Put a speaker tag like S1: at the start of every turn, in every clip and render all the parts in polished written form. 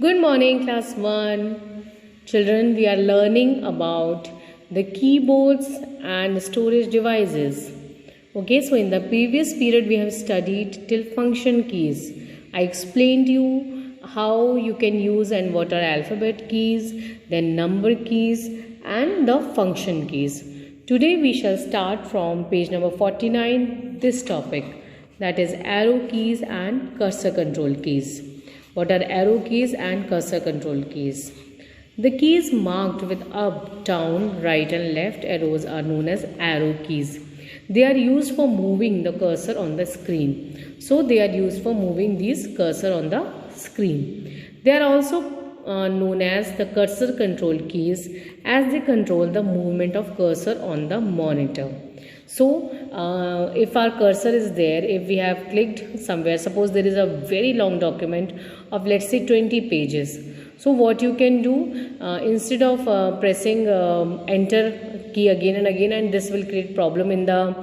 S1: Good morning, class 1. Children, we are learning about the keyboards and storage devices. Okay, so in the previous period, we have studied till function keys. I explained you how you can use and what are alphabet keys, then number keys, and the function keys. Today, we shall start from page number 49, this topic, that is arrow keys and cursor control keys. What are arrow keys and cursor control keys? The keys marked with up, down, right and left arrows are known as arrow keys. They are used for moving the cursor on the screen. So they are used for moving these cursor on the screen. They are also known as the cursor control keys as they control the movement of cursor on the monitor. So if our cursor is there, if we have clicked somewhere, suppose there is a very long document of let's say 20 pages. So what you can do, instead of pressing enter key again and again, and this will create problem in the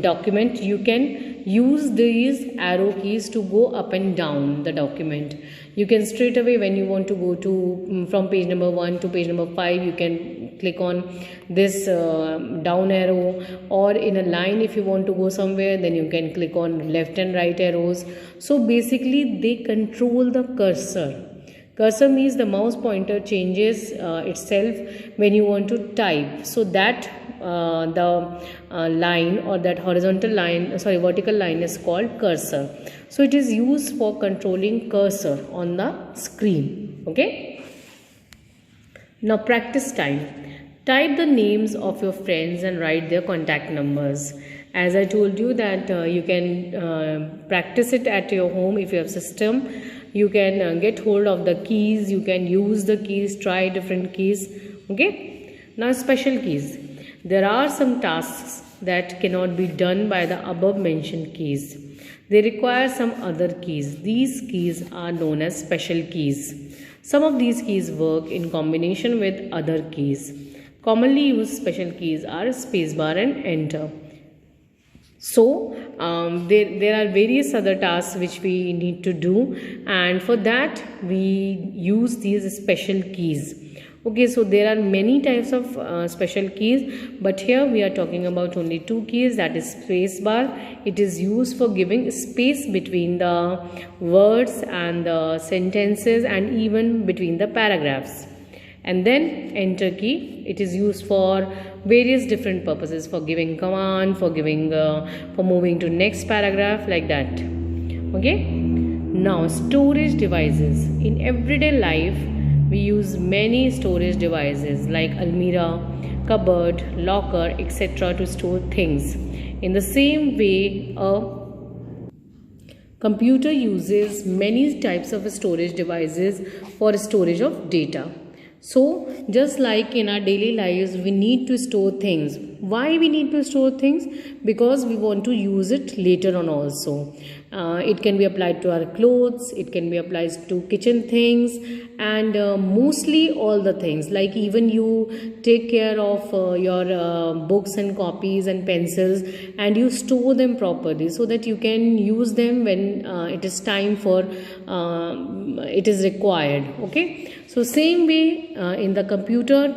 S1: document, you can use these arrow keys to go up and down the document. You can straight away, when you want to go to from page number 1 to page number 5, you can click on this down arrow, or in a line if you want to go somewhere, then you can click on left and right arrows. So basically they control the cursor. Cursor means the mouse pointer changes itself when you want to type, so that the line or that horizontal line, vertical line is called cursor. So it is used for controlling cursor on the screen. Okay. Now practice time. Type the names of your friends and write their contact numbers. As I told you that you can practice it at your home if you have system. You can get hold of the keys, you can use the keys, try different keys. Okay. Now special keys. There are some tasks that cannot be done by the above mentioned keys. They require some other keys. These keys are known as special keys. Some of these keys work in combination with other keys. Commonly used special keys are spacebar and enter. So there are various other tasks which we need to do, and for that we use these special keys. Okay, so there are many types of special keys, but here we are talking about only two keys, that is space bar. It is used for giving space between the words and the sentences and even between the paragraphs. And then enter key, it is used for various different purposes, for giving command, for giving for moving to next paragraph, like that. Okay. Now storage devices. In everyday life we use many storage devices like almirah, cupboard, locker, etc. to store things. In the same way, a computer uses many types of storage devices for storage of data. So just like in our daily lives, we need to store things. Why we need to store things? Because we want to use it later on also. It can be applied to our clothes, it can be applied to kitchen things, and mostly all the things, like even you take care of your books and copies and pencils, and you store them properly so that you can use them when it is time for it is required. Okay. So same way in the computer,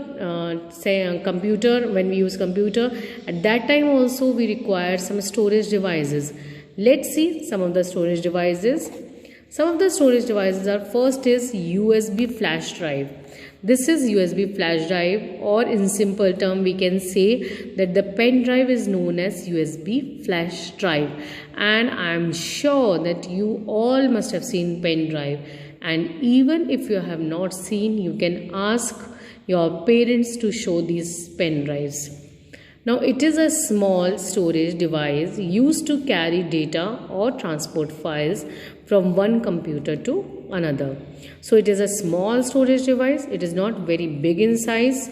S1: when we use computer, at that time also we require some storage devices. Let's see some of the storage devices. Some of the storage devices are, first is USB flash drive. This is USB flash drive, or in simple term we can say that the pen drive is known as USB flash drive. And I am sure that you all must have seen pen drive. And even if you have not seen, you can ask your parents to show these pen drives. Now it is a small storage device used to carry data or transport files from one computer to another. So it is a small storage device, it is not very big in size.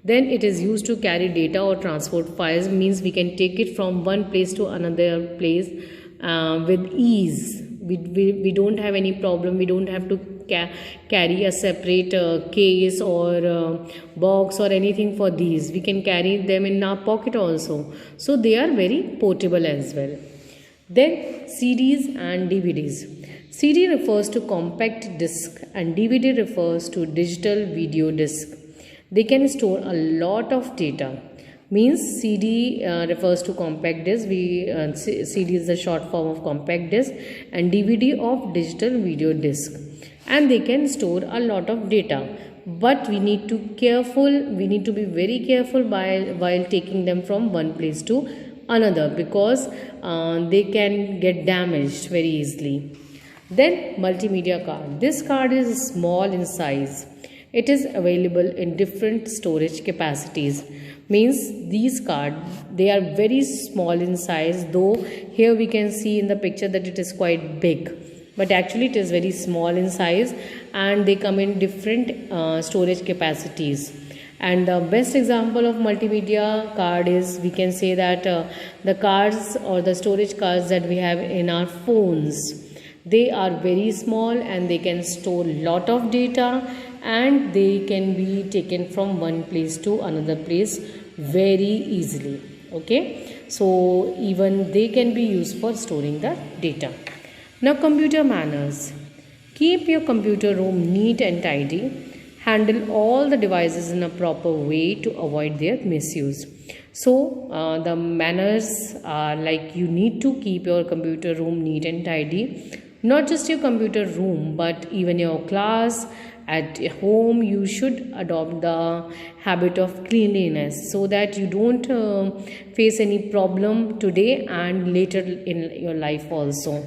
S1: Then it is used to carry data or transport files, means we can take it from one place to another place with ease. We don't have any problem. We don't have to carry a separate case or box or anything for these. We can carry them in our pocket also. So they are very portable as well. Then CDs and DVDs. CD refers to compact disc and DVD refers to digital video disc. They can store a lot of data. Means CD refers to compact disc. CD is the short form of compact disc, and DVD of digital video disc. And they can store a lot of data. But we need to be very careful while taking them from one place to another, because they can get damaged very easily. Then multimedia card. This card is small in size. It is available in different storage capacities. Means these cards, they are very small in size, though here we can see in the picture that it is quite big. But actually it is very small in size, and they come in different storage capacities. And the best example of multimedia card is, we can say that the cards or the storage cards that we have in our phones, they are very small and they can store lot of data, and they can be taken from one place to another place very easily. Okay, so even they can be used for storing the data. Now, computer manners. Keep your computer room neat and tidy. Handle all the devices in a proper way to avoid their misuse. So, the manners are like, you need to keep your computer room neat and tidy. Not just your computer room, but even your class, at home, you should adopt the habit of cleanliness, so that you don't face any problem today and later in your life also.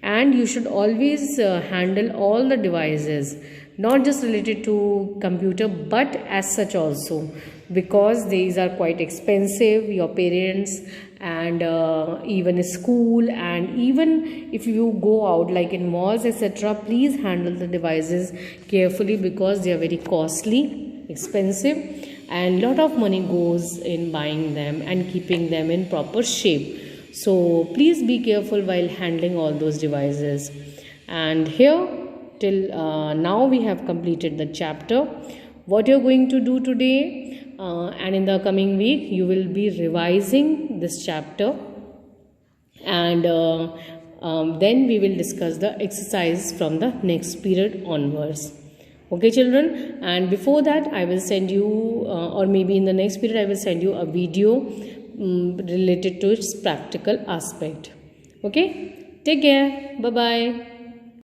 S1: And you should always handle all the devices, not just related to computer, but as such also, because these are quite expensive. Your parents and even school, and even if you go out like in malls etc., please handle the devices carefully, because they are very costly, expensive, and lot of money goes in buying them and keeping them in proper shape. So please be careful while handling all those devices. And here till now we have completed the chapter. What you're going to do today and in the coming week, you will be revising this chapter, and then we will discuss the exercise from the next period onwards. Okay children, and before that I will send you or maybe in the next period I will send you a video related to its practical aspect. Okay, take care, bye bye.